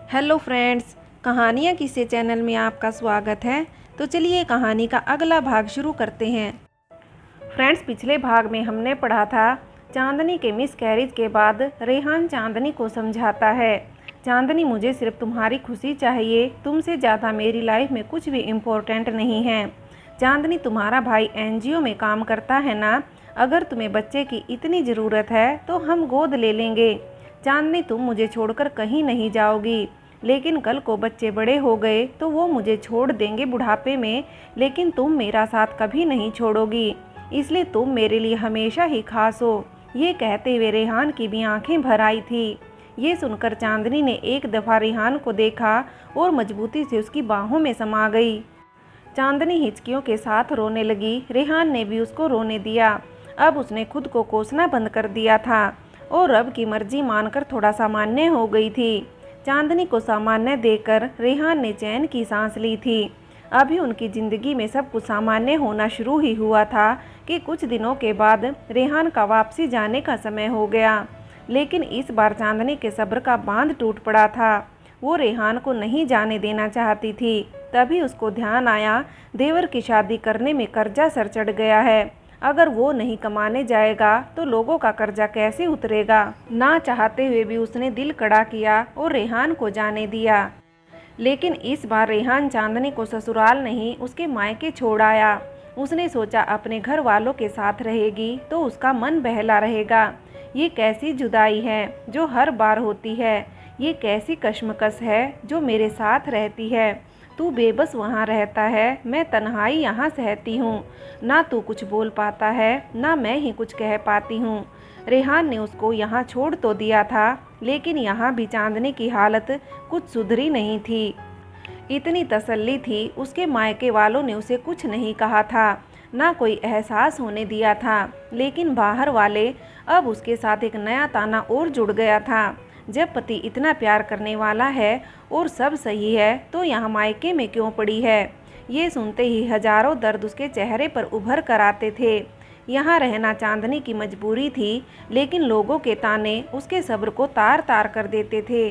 Hello friends, कहानियाँ किस्से channel में आपका स्वागत है। तो चलिए कहानी का अगला भाग शुरू करते हैं। फ्रेंड्स, पिछले भाग में हमने पढ़ा था चांदनी के मिसकैरेज के बाद रेहान चांदनी को समझाता है, चांदनी मुझे सिर्फ तुम्हारी खुशी चाहिए, तुमसे ज़्यादा मेरी लाइफ में कुछ भी इम्पोर्टेंट नहीं है। चांदनी, तुम्हारा भाई एनजीओ में काम करता है ना, अगर तुम्हें बच्चे की इतनी ज़रूरत है तो हम गोद ले लेंगे। चांदनी, तुम मुझे छोड़कर कहीं नहीं जाओगी, लेकिन कल को बच्चे बड़े हो गए तो वो मुझे छोड़ देंगे बुढ़ापे में, लेकिन तुम मेरा साथ कभी नहीं छोड़ोगी, इसलिए तुम मेरे लिए हमेशा ही खास हो। ये कहते हुए रेहान की भी आंखें भर आई थी। ये सुनकर चांदनी ने एक दफ़ा रेहान को देखा और मजबूती से उसकी बाहों में समा गई। चांदनी हिचकियों के साथ रोने लगी। रेहान ने भी उसको रोने दिया। अब उसने खुद को कोसना बंद कर दिया था और रब की मर्जी मानकर थोड़ा सामान्य हो गई थी। चांदनी को सामान्य देखकर रेहान ने चैन की सांस ली थी। अभी उनकी ज़िंदगी में सब कुछ सामान्य होना शुरू ही हुआ था कि कुछ दिनों के बाद रेहान का वापसी जाने का समय हो गया। लेकिन इस बार चांदनी के सब्र का बांध टूट पड़ा था। वो रेहान को नहीं जाने देना चाहती थी। तभी उसको ध्यान आया, देवर की शादी करने में कर्जा सर चढ़ गया है। अगर वो नहीं कमाने जाएगा तो लोगों का कर्जा कैसे उतरेगा। ना चाहते हुए भी उसने दिल कड़ा किया और रेहान को जाने दिया। लेकिन इस बार रेहान चांदनी को ससुराल नहीं, उसके मायके छोड़ आया। उसने सोचा अपने घर वालों के साथ रहेगी तो उसका मन बहला रहेगा। ये कैसी जुदाई है जो हर बार होती है, ये कैसी कश्मकश है जो मेरे साथ रहती है। तू बेबस वहाँ रहता है, मैं तन्हाई यहाँ सहती हूँ। ना तू कुछ बोल पाता है, ना मैं ही कुछ कह पाती हूँ। रेहान ने उसको यहाँ छोड़ तो दिया था, लेकिन यहाँ भी चांदनी की हालत कुछ सुधरी नहीं थी। इतनी तसल्ली थी, उसके मायके वालों ने उसे कुछ नहीं कहा था, ना कोई एहसास होने दिया था। लेकिन बाहर वाले अब उसके साथ एक नया ताना और जुड़ गया था। जब पति इतना प्यार करने वाला है और सब सही है तो यहाँ मायके में क्यों पड़ी है। ये सुनते ही हजारों दर्द उसके चेहरे पर उभर कर आते थे। यहाँ रहना चांदनी की मजबूरी थी, लेकिन लोगों के ताने उसके सब्र को तार तार कर देते थे।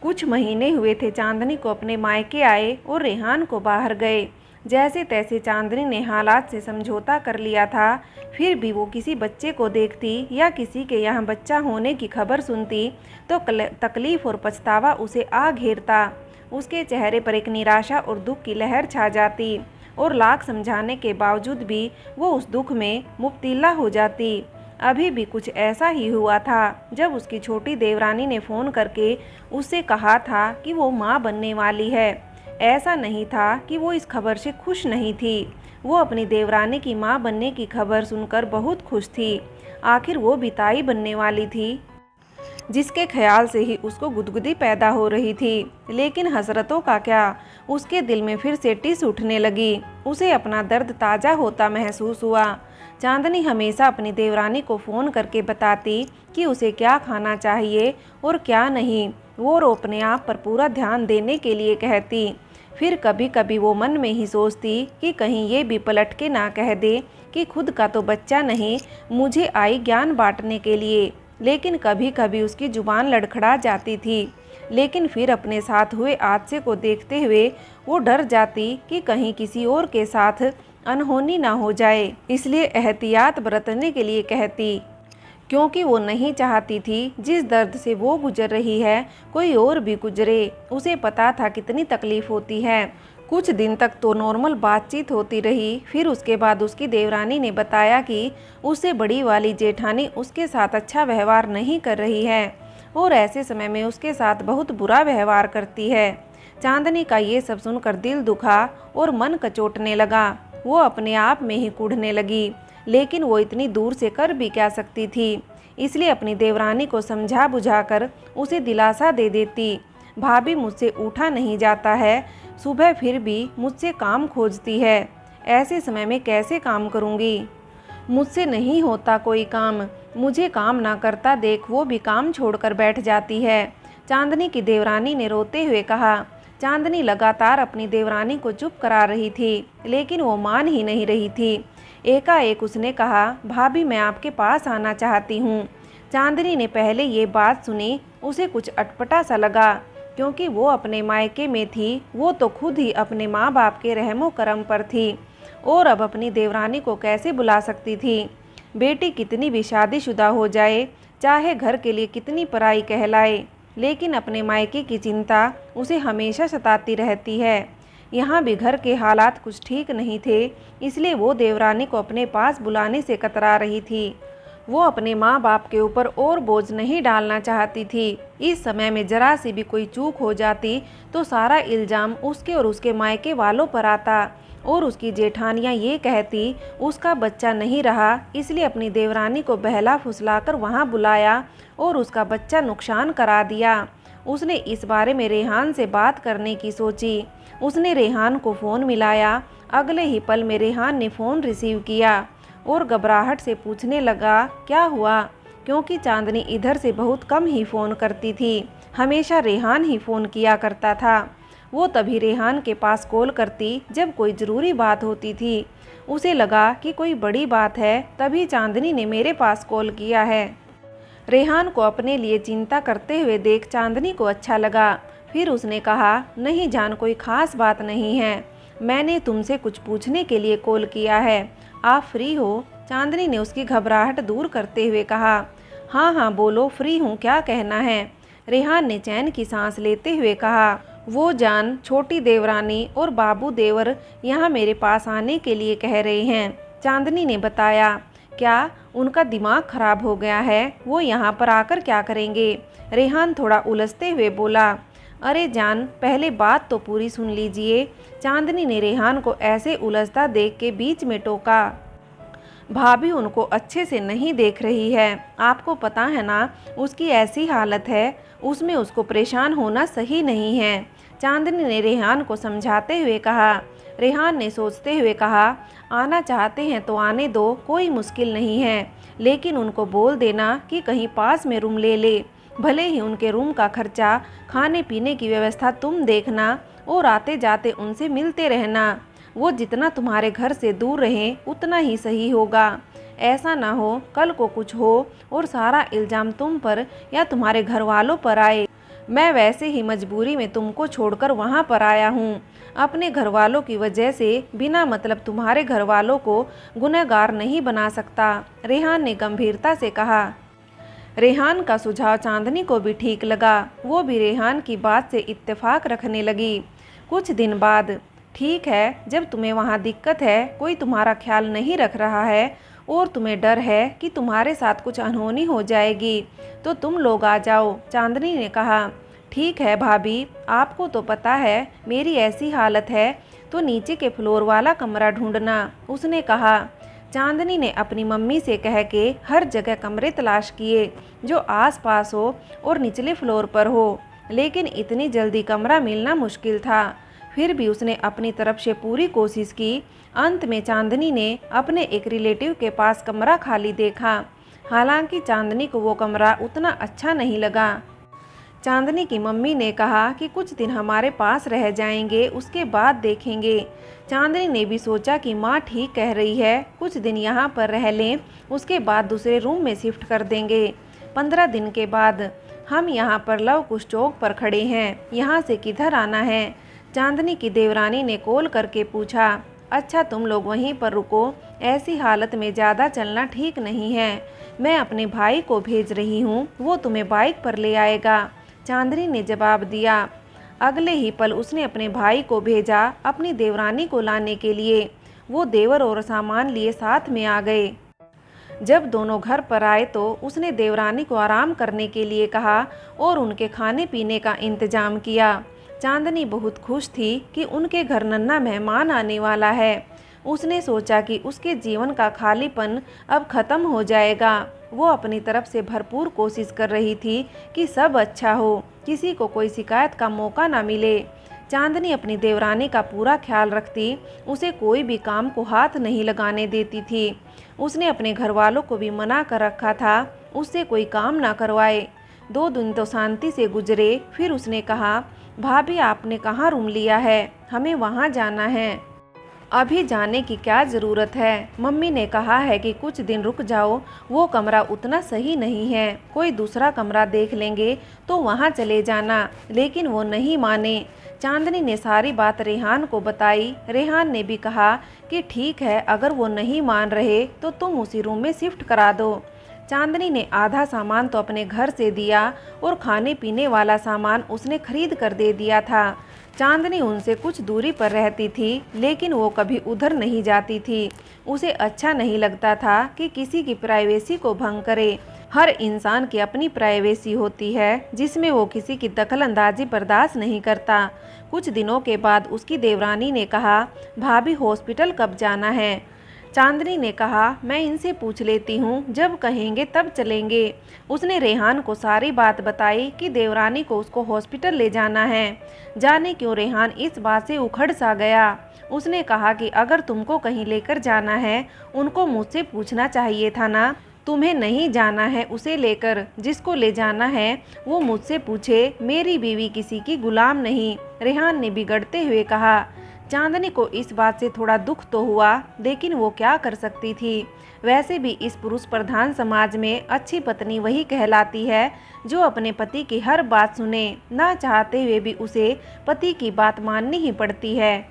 कुछ महीने हुए थे चांदनी को अपने मायके आए और रेहान को बाहर गए। जैसे तैसे चांदनी ने हालात से समझौता कर लिया था। फिर भी वो किसी बच्चे को देखती या किसी के यहाँ बच्चा होने की खबर सुनती तो तकलीफ और पछतावा उसे आ घेरता। उसके चेहरे पर एक निराशा और दुख की लहर छा जाती और लाख समझाने के बावजूद भी वो उस दुख में मुब्तला हो जाती। अभी भी कुछ ऐसा ही हुआ था जब उसकी छोटी देवरानी ने फ़ोन करके उससे कहा था कि वो माँ बनने वाली है। ऐसा नहीं था कि वो इस खबर से खुश नहीं थी। वो अपनी देवरानी की माँ बनने की खबर सुनकर बहुत खुश थी। आखिर वो भी ताई बनने वाली थी, जिसके ख्याल से ही उसको गुदगुदी पैदा हो रही थी। लेकिन हसरतों का क्या, उसके दिल में फिर से टिस उठने लगी। उसे अपना दर्द ताज़ा होता महसूस हुआ। चांदनी हमेशा अपनी देवरानी को फ़ोन करके बताती कि उसे क्या खाना चाहिए और क्या नहीं। वो अपने आप पर पूरा ध्यान देने के लिए कहती। फिर कभी कभी वो मन में ही सोचती कि कहीं ये भी पलट के ना कह दे कि खुद का तो बच्चा नहीं, मुझे आई ज्ञान बांटने के लिए। लेकिन कभी कभी उसकी जुबान लड़खड़ा जाती थी। लेकिन फिर अपने साथ हुए हादसे को देखते हुए वो डर जाती कि कहीं किसी और के साथ अनहोनी ना हो जाए, इसलिए एहतियात बरतने के लिए कहती, क्योंकि वो नहीं चाहती थी जिस दर्द से वो गुजर रही है कोई और भी गुजरे। उसे पता था कितनी तकलीफ़ होती है। कुछ दिन तक तो नॉर्मल बातचीत होती रही। फिर उसके बाद उसकी देवरानी ने बताया कि उससे बड़ी वाली जेठानी उसके साथ अच्छा व्यवहार नहीं कर रही है और ऐसे समय में उसके साथ बहुत बुरा व्यवहार करती है। चांदनी का ये सब सुनकर दिल दुखा और मन कचोटने लगा। वो अपने आप में ही कूढ़ने लगी, लेकिन वो इतनी दूर से कर भी क्या सकती थी। इसलिए अपनी देवरानी को समझा बुझाकर उसे दिलासा दे देती। भाभी, मुझसे उठा नहीं जाता है, सुबह फिर भी मुझसे काम खोजती है, ऐसे समय में कैसे काम करूँगी। मुझसे नहीं होता कोई काम, मुझे काम ना करता देख वो भी काम छोड़कर बैठ जाती है। चांदनी की देवरानी ने रोते हुए कहा। चांदनी लगातार अपनी देवरानी को चुप करा रही थी, लेकिन वो मान ही नहीं रही थी। एकाएक उसने कहा, भाभी मैं आपके पास आना चाहती हूँ। चांदनी ने पहले ये बात सुनी, उसे कुछ अटपटा सा लगा। क्योंकि वो अपने मायके में थी, वो तो खुद ही अपने माँ बाप के रहमो करम पर थी और अब अपनी देवरानी को कैसे बुला सकती थी। बेटी कितनी भी शादीशुदा हो जाए, चाहे घर के लिए कितनी पराई कहलाए, लेकिन अपने मायके की चिंता उसे हमेशा सताती रहती है। यहाँ भी घर के हालात कुछ ठीक नहीं थे, इसलिए वो देवरानी को अपने पास बुलाने से कतरा रही थी। वो अपने माँ बाप के ऊपर और बोझ नहीं डालना चाहती थी। इस समय में जरा सी भी कोई चूक हो जाती तो सारा इल्ज़ाम उसके और उसके मायके वालों पर आता और उसकी जेठानियाँ ये कहती उसका बच्चा नहीं रहा, इसलिए अपनी देवरानी को बहला फुसलाकर वहाँ बुलाया और उसका बच्चा नुकसान करा दिया। उसने इस बारे में रेहान से बात करने की सोची। उसने रेहान को फ़ोन मिलाया। अगले ही पल में रेहान ने फ़ोन रिसीव किया और घबराहट से पूछने लगा क्या हुआ, क्योंकि चांदनी इधर से बहुत कम ही फ़ोन करती थी। हमेशा रेहान ही फ़ोन किया करता था। वो तभी रेहान के पास कॉल करती जब कोई ज़रूरी बात होती थी। उसे लगा कि कोई बड़ी बात है, तभी चांदनी ने मेरे पास कॉल किया है। रेहान को अपने लिए चिंता करते हुए देख चांदनी को अच्छा लगा। फिर उसने कहा, नहीं जान, कोई ख़ास बात नहीं है, मैंने तुमसे कुछ पूछने के लिए कॉल किया है, आप फ्री हो? चांदनी ने उसकी घबराहट दूर करते हुए कहा। हाँ हाँ बोलो, फ्री हूँ, क्या कहना है? रेहान ने चैन की सांस लेते हुए कहा। वो जान, छोटी देवरानी और बाबू देवर यहाँ मेरे पास आने के लिए कह रहे हैं, चांदनी ने बताया। क्या उनका दिमाग खराब हो गया है? वो यहाँ पर आकर क्या करेंगे? रेहान थोड़ा उलझते हुए बोला। अरे जान, पहले बात तो पूरी सुन लीजिए, चांदनी ने रेहान को ऐसे उलझता देख के बीच में टोका। भाभी उनको अच्छे से नहीं देख रही है, आपको पता है ना उसकी ऐसी हालत है, उसमें उसको परेशान होना सही नहीं है, चांदनी ने रेहान को समझाते हुए कहा। रेहान ने सोचते हुए कहा, आना चाहते हैं तो आने दो, कोई मुश्किल नहीं है, लेकिन उनको बोल देना कि कहीं पास में रूम ले ले, भले ही उनके रूम का खर्चा, खाने पीने की व्यवस्था तुम देखना और आते जाते उनसे मिलते रहना। वो जितना तुम्हारे घर से दूर रहें उतना ही सही होगा। ऐसा ना हो कल को कुछ हो और सारा इल्ज़ाम तुम पर या तुम्हारे घर वालों पर आए। मैं वैसे ही मजबूरी में तुमको छोड़कर वहाँ पर आया हूँ। अपने घर वालों की वजह से बिना मतलब तुम्हारे घर वालों को गुनहगार नहीं बना सकता, रेहान ने गंभीरता से कहा। रेहान का सुझाव चांदनी को भी ठीक लगा। वो भी रेहान की बात से इत्तेफाक रखने लगी। कुछ दिन बाद, ठीक है, जब तुम्हें वहाँ दिक्कत है, कोई तुम्हारा ख्याल नहीं रख रहा है और तुम्हें डर है कि तुम्हारे साथ कुछ अनहोनी हो जाएगी, तो तुम लोग आ जाओ, चांदनी ने कहा। ठीक है भाभी, आपको तो पता है मेरी ऐसी हालत है, तो नीचे के फ्लोर वाला कमरा ढूंढना, उसने कहा। चांदनी ने अपनी मम्मी से कह के हर जगह कमरे तलाश किए जो आस पास हो और निचले फ्लोर पर हो, लेकिन इतनी जल्दी कमरा मिलना मुश्किल था। फिर भी उसने अपनी तरफ से पूरी कोशिश की। अंत में चांदनी ने अपने एक रिलेटिव के पास कमरा खाली देखा। हालांकि चांदनी को वो कमरा उतना अच्छा नहीं लगा। चांदनी की मम्मी ने कहा कि कुछ दिन हमारे पास रह जाएंगे, उसके बाद देखेंगे। चांदनी ने भी सोचा कि माँ ठीक कह रही है, कुछ दिन यहाँ पर रह लें, उसके बाद दूसरे रूम में शिफ्ट कर देंगे। 15 दिन के बाद हम यहाँ पर लव कुश चौक पर खड़े हैं, यहाँ से किधर आना है? चांदनी की देवरानी ने कॉल करके पूछा। अच्छा, तुम लोग वहीं पर रुको, ऐसी हालत में ज़्यादा चलना ठीक नहीं है, मैं अपने भाई को भेज रही हूँ, वो तुम्हें बाइक पर ले आएगा, चांदनी ने जवाब दिया। अगले ही पल उसने अपने भाई को भेजा अपनी देवरानी को लाने के लिए। वो देवर और सामान लिए साथ में आ गए। जब दोनों घर पर आए तो उसने देवरानी को आराम करने के लिए कहा और उनके खाने पीने का इंतजाम किया। चांदनी बहुत खुश थी कि उनके घर नन्हा मेहमान आने वाला है। उसने सोचा कि उसके जीवन का खालीपन अब ख़त्म हो जाएगा। वो अपनी तरफ से भरपूर कोशिश कर रही थी कि सब अच्छा हो, किसी को कोई शिकायत का मौका ना मिले। चांदनी अपनी देवरानी का पूरा ख्याल रखती, उसे कोई भी काम को हाथ नहीं लगाने देती थी। उसने अपने घर वालों को भी मना कर रखा था उससे कोई काम ना करवाए। 2 दिन तो शांति से गुजरे। फिर उसने कहा, भाभी आपने कहाँ रूम लिया है, हमें वहाँ जाना है। अभी जाने की क्या ज़रूरत है। मम्मी ने कहा है कि कुछ दिन रुक जाओ, वो कमरा उतना सही नहीं है, कोई दूसरा कमरा देख लेंगे तो वहाँ चले जाना। लेकिन वो नहीं माने। चांदनी ने सारी बात रेहान को बताई। रेहान ने भी कहा कि ठीक है, अगर वो नहीं मान रहे तो तुम उसी रूम में शिफ्ट करा दो। चांदनी ने आधा सामान तो अपने घर से दिया और खाने पीने वाला सामान उसने खरीद कर दे दिया था। चांदनी उनसे कुछ दूरी पर रहती थी, लेकिन वो कभी उधर नहीं जाती थी। उसे अच्छा नहीं लगता था कि किसी की प्राइवेसी को भंग करे। हर इंसान की अपनी प्राइवेसी होती है जिसमें वो किसी की दखलंदाजी बर्दाश्त नहीं करता। कुछ दिनों के बाद उसकी देवरानी ने कहा, भाभी हॉस्पिटल कब जाना है? चांदनी ने कहा, मैं इनसे पूछ लेती हूँ, जब कहेंगे तब चलेंगे। उसने रेहान को सारी बात बताई कि देवरानी को उसको हॉस्पिटल ले जाना है। जाने क्यों रेहान इस बात से उखड़ सा गया। उसने कहा कि अगर तुमको कहीं लेकर जाना है, उनको मुझसे पूछना चाहिए था ना। तुम्हें नहीं जाना है उसे लेकर, जिसको ले जाना है वो मुझसे पूछे। मेरी बीवी किसी की गुलाम नहीं, रेहान ने बिगड़ते हुए कहा। चांदनी को इस बात से थोड़ा दुख तो हुआ, लेकिन वो क्या कर सकती थी। वैसे भी इस पुरुष प्रधान समाज में अच्छी पत्नी वही कहलाती है जो अपने पति की हर बात सुने। ना चाहते हुए भी उसे पति की बात माननी ही पड़ती है।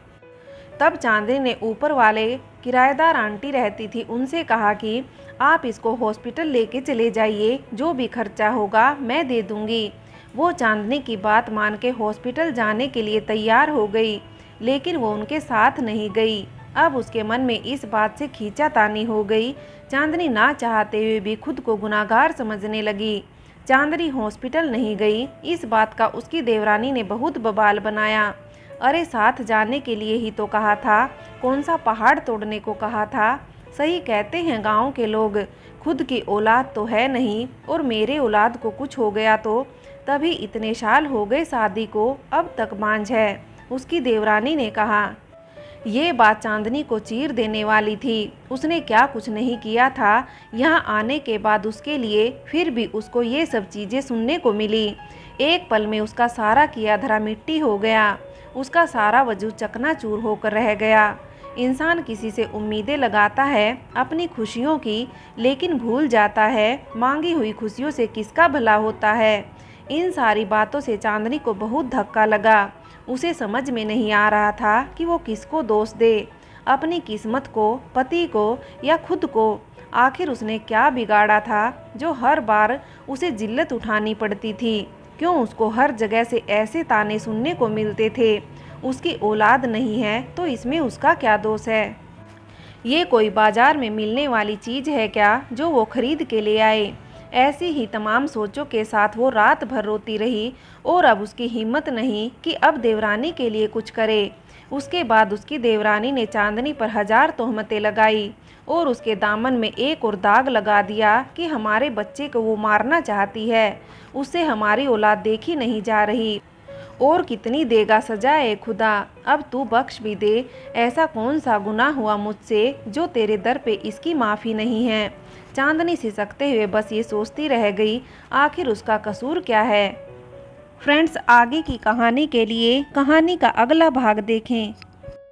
तब चांदनी ने ऊपर वाले किराएदार आंटी रहती थी, उनसे कहा कि आप इसको हॉस्पिटल लेके चले जाइए, जो भी खर्चा होगा मैं दे दूंगी। वो चांदनी की बात मान के हॉस्पिटल जाने के लिए तैयार हो गई, लेकिन वो उनके साथ नहीं गई। अब उसके मन में इस बात से खींचातानी हो गई। चांदनी ना चाहते हुए भी खुद को गुनाहगार समझने लगी। चांदनी हॉस्पिटल नहीं गई, इस बात का उसकी देवरानी ने बहुत बवाल बनाया। अरे साथ जाने के लिए ही तो कहा था, कौन सा पहाड़ तोड़ने को कहा था। सही कहते हैं गाँव के लोग, खुद की औलाद तो है नहीं और मेरे औलाद को कुछ हो गया तो तभी इतने साल हो गए शादी को, अब तक बांझ है। उसकी देवरानी ने कहा। ये बात चांदनी को चीर देने वाली थी। उसने क्या कुछ नहीं किया था। यहाँ आने के बाद उसके लिए फिर भी उसको ये सब चीज़ें सुनने को मिली। एक पल में उसका सारा किया धरा मिट्टी हो गया। उसका सारा वजूद चकनाचूर होकर रह गया। इंसान किसी से उम्मीदें लगाता है अपनी खुशियों की, लेकिन भूल जाता है मांगी हुई खुशियों से किसका भला होता है। इन सारी बातों से चांदनी को बहुत धक्का लगा। उसे समझ में नहीं आ रहा था कि वो किसको दोष दे, अपनी किस्मत को, पति को या खुद को। आखिर उसने क्या बिगाड़ा था जो हर बार उसे जिल्लत उठानी पड़ती थी। क्यों उसको हर जगह से ऐसे ताने सुनने को मिलते थे। उसकी औलाद नहीं है तो इसमें उसका क्या दोष है। ये कोई बाजार में मिलने वाली चीज़ है क्या जो वो खरीद के ले आए। ऐसी ही तमाम सोचों के साथ वो रात भर रोती रही और अब उसकी हिम्मत नहीं कि अब देवरानी के लिए कुछ करे। उसके बाद उसकी देवरानी ने चांदनी पर 1000 तोहमतें लगाई और उसके दामन में एक और दाग लगा दिया कि हमारे बच्चे को वो मारना चाहती है, उससे हमारी औलाद देखी नहीं जा रही। और कितनी देगा सजा ए खुदा, अब तू बख्श भी दे। ऐसा कौन सा गुनाह हुआ मुझसे जो तेरे दर पे इसकी माफ़ी नहीं है। चांदनी सिसकते हुए बस ये सोचती रह गई, आखिर उसका कसूर क्या है। फ्रेंड्स, आगे की कहानी के लिए कहानी का अगला भाग देखें।